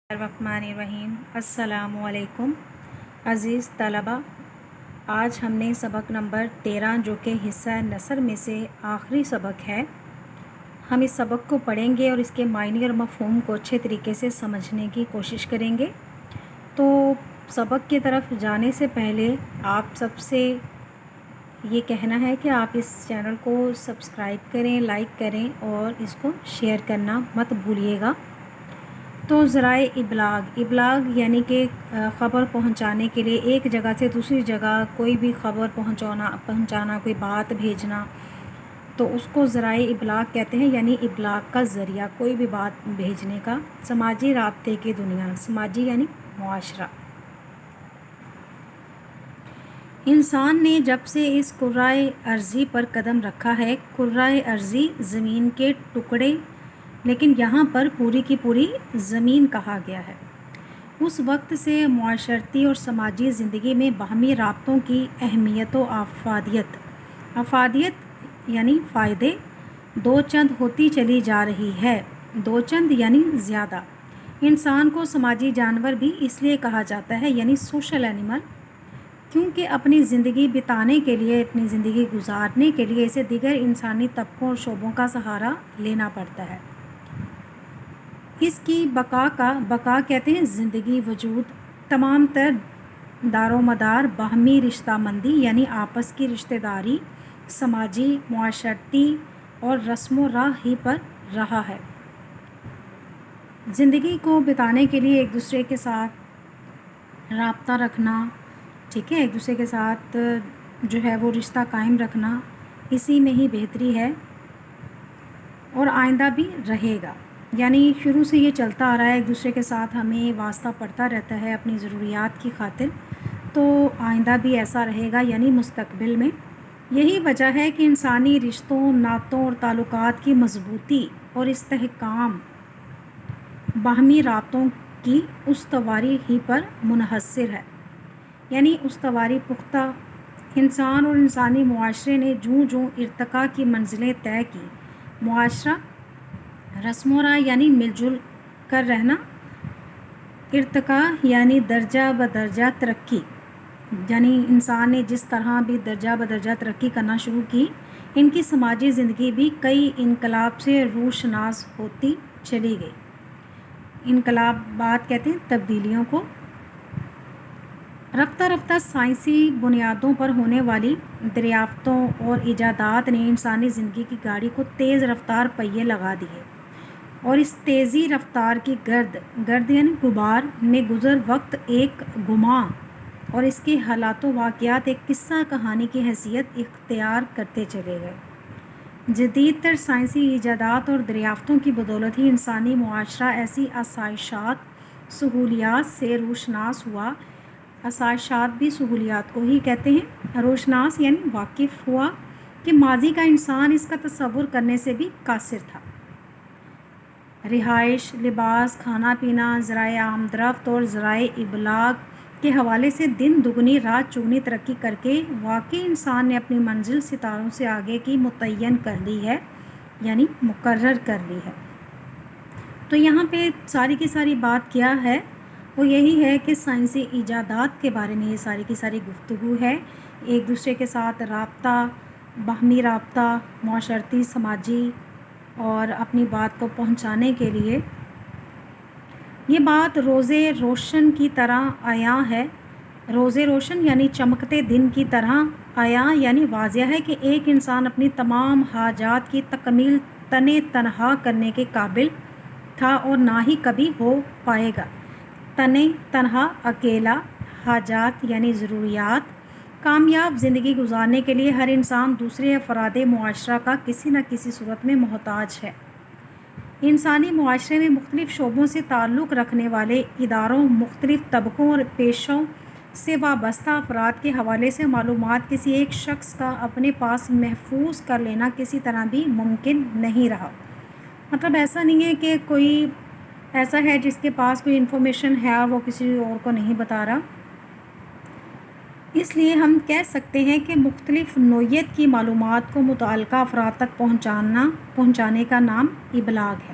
الرحمن السلام علیکم عزیز طلبہ، آج ہم نے سبق نمبر 13 جو کہ حصہ نثر میں سے آخری سبق ہے، ہم اس سبق کو پڑھیں گے اور اس کے معنی اور مفہوم کو اچھے طریقے سے سمجھنے کی کوشش کریں گے۔ تو سبق کی طرف جانے سے پہلے آپ سب سے یہ کہنا ہے کہ آپ اس چینل کو سبسکرائب کریں، لائک کریں اور اس کو شیئر کرنا مت بھولیے گا۔ تو ذرائع ابلاغ یعنی کہ خبر پہنچانے کے لیے ایک جگہ سے دوسری جگہ کوئی بھی خبر پہنچانا، کوئی بات بھیجنا، تو اس کو ذرائع ابلاغ کہتے ہیں، یعنی ابلاغ کا ذریعہ کوئی بھی بات بھیجنے کا۔ سماجی رابطے کی دنیا، سماجی یعنی معاشرہ۔ انسان نے جب سے اس کرۂ ارضی پر قدم رکھا ہے، کرۂ ارضی زمین کے ٹکڑے، لیکن یہاں پر پوری کی پوری زمین کہا گیا ہے، اس وقت سے معاشرتی اور سماجی زندگی میں باہمی رابطوں کی اہمیت و افادیت یعنی فائدے دو چند ہوتی چلی جا رہی ہے۔ دو چند یعنی زیادہ۔ انسان کو سماجی جانور بھی اس لیے کہا جاتا ہے، یعنی سوشل اینیمل، کیونکہ اپنی زندگی بتانے کے لیے، اپنی زندگی گزارنے کے لیے اسے دیگر انسانی طبقوں اور شعبوں کا سہارا لینا پڑتا ہے۔ اس کی بقا کہتے ہیں زندگی، وجود، تمام تر دار و مدار باہمی رشتہ مندی یعنی آپس کی رشتہ داری، سماجی، معاشرتی اور رسم و راہ ہی پر رہا ہے۔ زندگی کو بتانے کے لیے ایک دوسرے کے ساتھ رابطہ رکھنا، ٹھیک ہے، ایک دوسرے کے ساتھ جو ہے وہ رشتہ قائم رکھنا، اسی میں ہی بہتری ہے اور آئندہ بھی رہے گا۔ یعنی شروع سے یہ چلتا آ رہا ہے، ایک دوسرے کے ساتھ ہمیں واسطہ پڑتا رہتا ہے اپنی ضروریات کی خاطر، تو آئندہ بھی ایسا رہے گا، یعنی مستقبل میں۔ یہی وجہ ہے کہ انسانی رشتوں، نعتوں اور تعلقات کی مضبوطی اور استحکام باہمی رابطوں کی استواری ہی پر منحصر ہے، یعنی استواری پختہ۔ انسان اور انسانی معاشرے نے جوں ارتقاء کی منزلیں طے کی، معاشرہ رسم و راہ یعنی مل جل کر رہنا، ارتقاء یعنی درجہ بدرجہ ترقی، یعنی انسان نے جس طرح بھی درجہ بدرجہ ترقی کرنا شروع کی، ان کی سماجی زندگی بھی کئی انقلاب سے روشناس ہوتی چلی گئی۔ انقلابات کہتے ہیں تبدیلیوں کو۔ رفتہ رفتہ سائنسی بنیادوں پر ہونے والی دریافتوں اور ایجادات نے انسانی زندگی کی گاڑی کو تیز رفتار پہیے لگا دیے، اور اس تیزی رفتار کی گرد یعنی غبار میں گزر وقت ایک گماں اور اس کے حالات و واقعات ایک قصہ کہانی کی حیثیت اختیار کرتے چلے گئے۔ جدید تر سائنسی ایجادات اور دریافتوں کی بدولت ہی انسانی معاشرہ ایسی آسائشات، سہولیات سے روشناس ہوا۔ آسائشات بھی سہولیات کو ہی کہتے ہیں۔ روشناس یعنی واقف ہوا کہ ماضی کا انسان اس کا تصور کرنے سے بھی قاصر تھا۔ رہائش، لباس، کھانا پینا، ذرائع آمدرفت اور ذرائع ابلاغ کے حوالے سے دن دگنی رات چگنی ترقی کر کے واقعی انسان نے اپنی منزل ستاروں سے آگے کی متعین کر لی ہے، یعنی مقرر کر لی ہے۔ تو یہاں پہ ساری کی ساری بات کیا ہے، وہ یہی ہے کہ سائنسی ایجادات کے بارے میں یہ ساری کی ساری گفتگو ہے۔ ایک دوسرے کے ساتھ رابطہ، باہمی رابطہ، معاشرتی، سماجی اور اپنی بات کو پہنچانے کے لیے یہ بات روز روشن کی طرح عیاں ہے۔ روز روشن یعنی چمکتے دن کی طرح، عیاں یعنی واضح ہے کہ ایک انسان اپنی تمام حاجات کی تکمیل تنہا کرنے کے قابل تھا اور نہ ہی کبھی ہو پائے گا۔ تنہا، اکیلا، حاجات یعنی ضروریات۔ کامیاب زندگی گزارنے کے لیے ہر انسان دوسرے افراد معاشرہ کا کسی نہ کسی صورت میں محتاج ہے۔ انسانی معاشرے میں مختلف شعبوں سے تعلق رکھنے والے اداروں، مختلف طبقوں اور پیشوں سے وابستہ افراد کے حوالے سے معلومات کسی ایک شخص کا اپنے پاس محفوظ کر لینا کسی طرح بھی ممکن نہیں رہا۔ مطلب ایسا نہیں ہے کہ کوئی ایسا ہے جس کے پاس کوئی انفارمیشن ہے اور وہ کسی اور کو نہیں بتا رہا۔ اس لیے ہم کہہ سکتے ہیں کہ مختلف نوعیت کی معلومات کو متعلقہ افراد تک پہنچانے کا نام ابلاغ ہے۔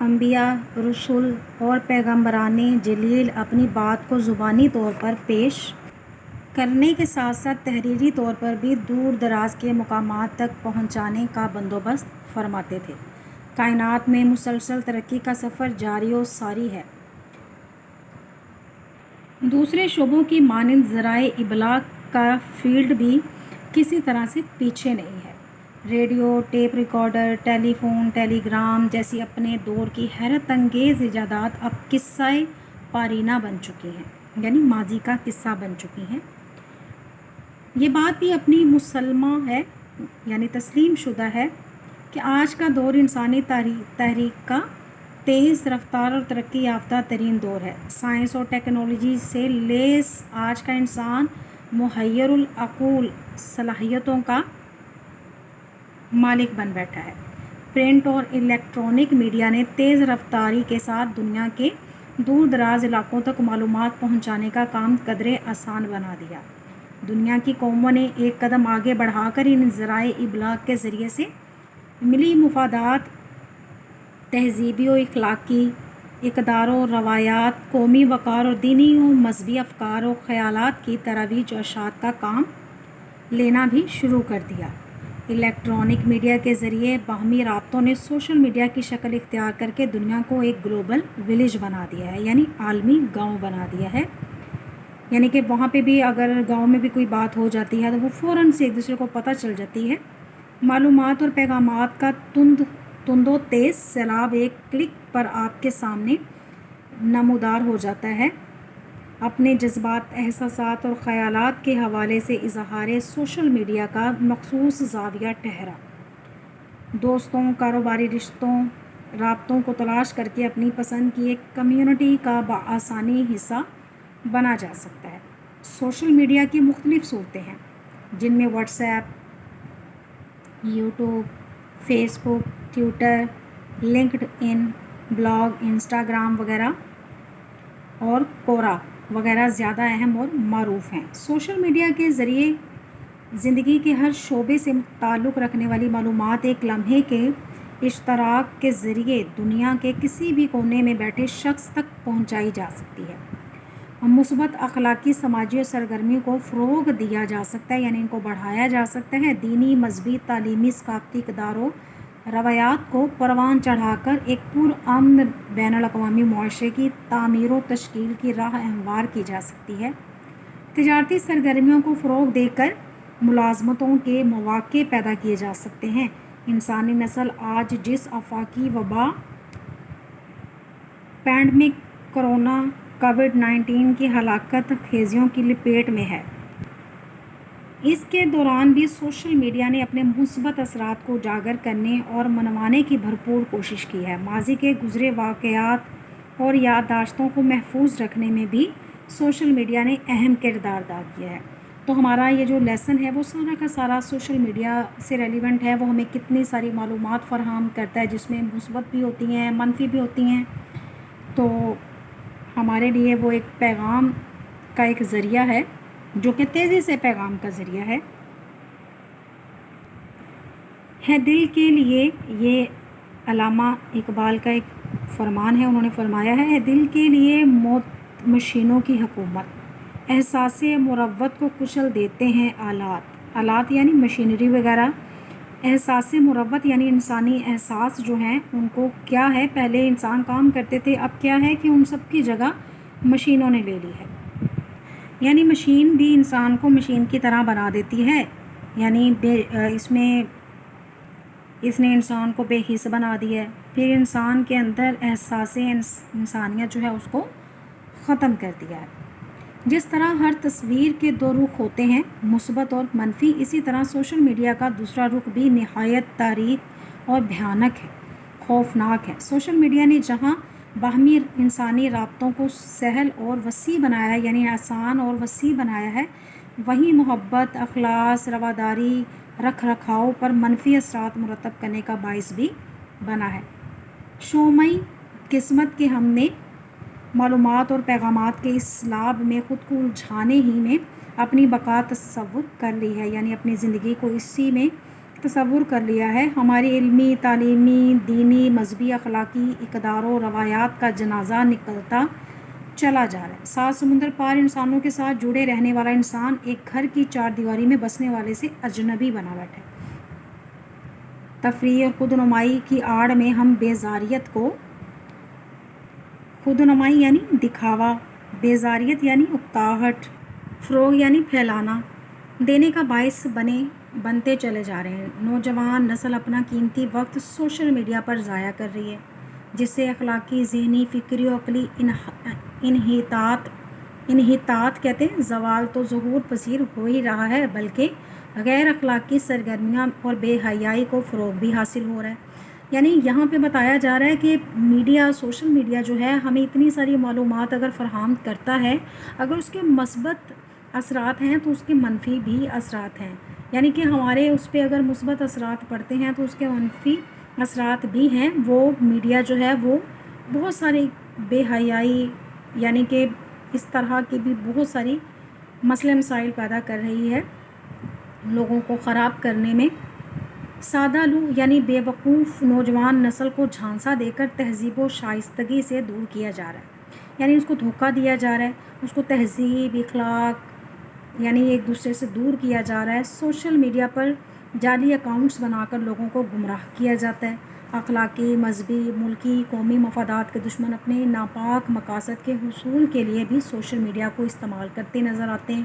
انبیاء، رسول اور پیغمبران جلیل اپنی بات کو زبانی طور پر پیش کرنے کے ساتھ ساتھ تحریری طور پر بھی دور دراز کے مقامات تک پہنچانے کا بندوبست فرماتے تھے۔ کائنات میں مسلسل ترقی کا سفر جاری و ساری ہے۔ دوسرے شعبوں کی مانند ذرائع ابلاغ کا فیلڈ بھی کسی طرح سے پیچھے نہیں ہے۔ ریڈیو، ٹیپ ریکارڈر، ٹیلی فون، ٹیلی گرام جیسی اپنے دور کی حیرت انگیز ایجادات اب قصہ پارینہ بن چکی ہیں، یعنی ماضی کا قصہ بن چکی ہیں۔ یہ بات بھی اپنی مسلمہ ہے، یعنی تسلیم شدہ ہے کہ آج کا دور انسانی تحریک کا تیز رفتار اور ترقی یافتہ ترین دور ہے۔ سائنس اور ٹیکنالوجی سے لیس آج کا انسان محیر العقول صلاحیتوں کا مالک بن بیٹھا ہے۔ پرنٹ اور الیکٹرانک میڈیا نے تیز رفتاری کے ساتھ دنیا کے دور دراز علاقوں تک معلومات پہنچانے کا کام قدرے آسان بنا دیا۔ دنیا کی قوموں نے ایک قدم آگے بڑھا کر ان ذرائع ابلاغ کے ذریعے سے ملی مفادات، تہذیبی و اخلاقی اقدار و روایات، قومی وقار اور دینی و مذہبی افکار و خیالات کی ترویج و اشاعت کا کام لینا بھی شروع کر دیا۔ الیکٹرانک میڈیا کے ذریعے باہمی رابطوں نے سوشل میڈیا کی شکل اختیار کر کے دنیا کو ایک گلوبل ولیج بنا دیا ہے، یعنی عالمی گاؤں بنا دیا ہے۔ یعنی کہ وہاں پہ بھی اگر گاؤں میں بھی کوئی بات ہو جاتی ہے تو وہ فوراً سے ایک دوسرے کو پتہ چل جاتی ہے۔ معلومات اور پیغامات کا تند و تیز سیلاب ایک کلک پر آپ کے سامنے نمودار ہو جاتا ہے۔ اپنے جذبات، احساسات اور خیالات کے حوالے سے اظہار سوشل میڈیا کا مخصوص زاویہ ٹھہرا دوستوں، کاروباری رابطوں کو تلاش کر کے اپنی پسند کی ایک کمیونٹی کا بآسانی حصہ بنا جا سکتا ہے۔ سوشل میڈیا کی مختلف صورتیں ہیں، جن میں واٹس ایپ، یوٹیوب، فیس بک، ٹویٹر، لنکڈ ان، بلاگ، انسٹاگرام وغیرہ اور کورا وغیرہ زیادہ اہم اور معروف ہیں۔ سوشل میڈیا کے ذریعے زندگی کے ہر شعبے سے تعلق رکھنے والی معلومات ایک لمحے کے اشتراک کے ذریعے دنیا کے کسی بھی کونے میں بیٹھے شخص تک پہنچائی جا سکتی ہے۔ مثبت اخلاقی، سماجی اور سرگرمیوں کو فروغ دیا جا سکتا ہے، یعنی ان کو بڑھایا جا سکتا ہے۔ دینی، مذہبی، تعلیمی، ثقافتی اقدار و روایات کو پروان چڑھا کر ایک پرامن بین الاقوامی معاشرے کی تعمیر و تشکیل کی راہ ہموار کی جا سکتی ہے۔ تجارتی سرگرمیوں کو فروغ دے کر ملازمتوں کے مواقع پیدا کیے جا سکتے ہیں۔ انسانی نسل آج جس آفاقی وبا پینڈمک کرونا کووڈ-19 کی ہلاکت خیزیوں کی لپیٹ میں ہے، اس کے دوران بھی سوشل میڈیا نے اپنے مثبت اثرات کو اجاگر کرنے اور منوانے کی بھرپور کوشش کی ہے۔ ماضی کے گزرے واقعات اور یادداشتوں کو محفوظ رکھنے میں بھی سوشل میڈیا نے اہم کردار ادا کیا ہے۔ تو ہمارا یہ جو لیسن ہے وہ سارا کا سارا سوشل میڈیا سے ریلیونٹ ہے۔ وہ ہمیں کتنی ساری معلومات فراہم کرتا ہے، جس میں مثبت بھی ہوتی ہیں، منفی بھی ہوتی ہیں۔ تو ہمارے لیے وہ ایک پیغام کا ایک ذریعہ ہے، جو کہ تیزی سے پیغام کا ذریعہ ہے دل کے لیے۔ یہ علامہ اقبال کا ایک فرمان ہے، انہوں نے فرمایا ہے، دل کے لیے موت مشینوں کی حکومت، احساس مروت کو کچل دیتے ہیں آلات یعنی مشینری وغیرہ۔ احساس مروت یعنی انسانی احساس جو ہیں ان کو کیا ہے، پہلے انسان کام کرتے تھے، اب کیا ہے کہ ان سب کی جگہ مشینوں نے لے لی ہے۔ یعنی مشین بھی انسان کو مشین کی طرح بنا دیتی ہے، یعنی اس نے انسان کو بے حس بنا دیا ہے۔ پھر انسان کے اندر احساس انسانیت جو ہے اس کو ختم کر دیا ہے۔ جس طرح ہر تصویر کے دو رخ ہوتے ہیں، مثبت اور منفی، اسی طرح سوشل میڈیا کا دوسرا رخ بھی نہایت تاریک اور بھیانک ہے، خوفناک ہے۔ سوشل میڈیا نے جہاں باہمی انسانی رابطوں کو سہل اور وسیع بنایا ہے، یعنی آسان اور وسیع بنایا ہے، وہیں محبت، اخلاص، رواداری، رکھ رکھاؤ پر منفی اثرات مرتب کرنے کا باعث بھی بنا ہے۔ شومئی قسمت کہ ہم نے معلومات اور پیغامات کے اس لاب میں خود کو الجھانے ہی میں اپنی بقا تصور کر لی ہے، یعنی اپنی زندگی کو اسی میں تصور کر لیا ہے، ہماری علمی، تعلیمی، دینی، مذہبی، اخلاقی اقدار و روایات کا جنازہ نکلتا چلا جا رہا ہے۔ 7 سمندر پار انسانوں کے ساتھ جڑے رہنے والا انسان ایک گھر کی 4 دیواری میں بسنے والے سے اجنبی بنا بیٹھا ہے۔ تفریح اور خود نمائی کی آڑ میں ہم بیزاریت کو، خود نمائی یعنی دکھاوا، بیزاریت یعنی اکتاہٹ، فروغ یعنی پھیلانا دینے کا باعث بنتے چلے جا رہے ہیں۔ نوجوان نسل اپنا قیمتی وقت سوشل میڈیا پر ضائع کر رہی ہے، جس سے اخلاقی، ذہنی، فکری و عقلی انحطاط کہتے ہیں زوال تو ظہور پذیر ہو ہی رہا ہے، بلکہ غیر اخلاقی سرگرمیاں اور بے حیائی کو فروغ بھی حاصل ہو رہا ہے۔ یعنی یہاں پہ بتایا جا رہا ہے کہ میڈیا، سوشل میڈیا جو ہے ہمیں اتنی ساری معلومات اگر فراہم کرتا ہے، اگر اس کے مثبت اثرات ہیں تو اس کے منفی بھی اثرات ہیں، یعنی کہ ہمارے اس پہ اگر مثبت اثرات پڑتے ہیں تو اس کے منفی اثرات بھی ہیں۔ وہ میڈیا جو ہے وہ بہت ساری بے حیائی، یعنی کہ اس طرح کی بھی بہت ساری مسئلے مسائل پیدا کر رہی ہے لوگوں کو خراب کرنے میں۔ سادہ لو یعنی بے وقوف نوجوان نسل کو جھانسا دے کر تہذیب و شائستگی سے دور کیا جا رہا ہے، یعنی اس کو دھوکہ دیا جا رہا ہے، اس کو تہذیب، اخلاق یعنی ایک دوسرے سے دور کیا جا رہا ہے۔ سوشل میڈیا پر جعلی اکاؤنٹس بنا کر لوگوں کو گمراہ کیا جاتا ہے۔ اخلاقی، مذہبی، ملکی، قومی مفادات کے دشمن اپنے ناپاک مقاصد کے حصول کے لیے بھی سوشل میڈیا کو استعمال کرتے نظر آتے ہیں۔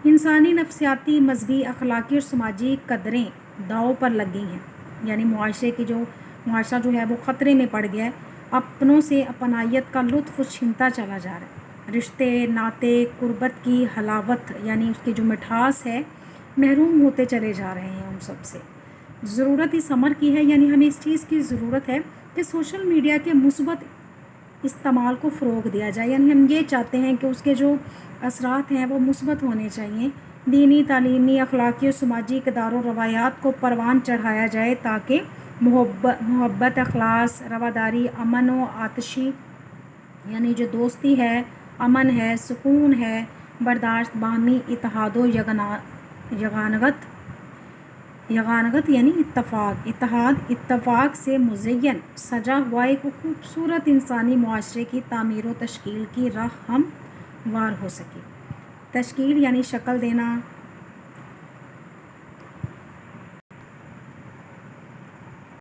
انسانی نفسیاتی، مذہبی، اخلاقی اور سماجی قدریں داؤ پر لگ گئی ہیں، یعنی معاشرہ جو ہے وہ خطرے میں پڑ گیا ہے۔ اپنوں سے اپنائیت کا لطف چھنتا چلا جا رہا ہے۔ رشتے، ناطے، قربت کی حلاوت یعنی اس کی جو مٹھاس ہے، محروم ہوتے چلے جا رہے ہیں ہم سب سے۔ ضرورت اس امر کی ہے، یعنی ہمیں اس چیز کی ضرورت ہے کہ سوشل میڈیا کے مثبت استعمال کو فروغ دیا جائے، یعنی ہم یہ چاہتے ہیں کہ اس کے جو اثرات ہیں وہ مثبت ہونے چاہیے۔ دینی، تعلیمی، اخلاقی اور سماجی اقدار و روایات کو پروان چڑھایا جائے تاکہ محبت، اخلاص، رواداری، امن و آتشی یعنی جو دوستی ہے، امن ہے، سکون ہے، برداشت، باہمی اتحاد و یگانگت یعنی اتفاق سے مزین سجا ہوا ایک خوبصورت انسانی معاشرے کی تعمیر و تشکیل کی راہ ہموار ہو سکے۔ تشکیل یعنی شکل دینا،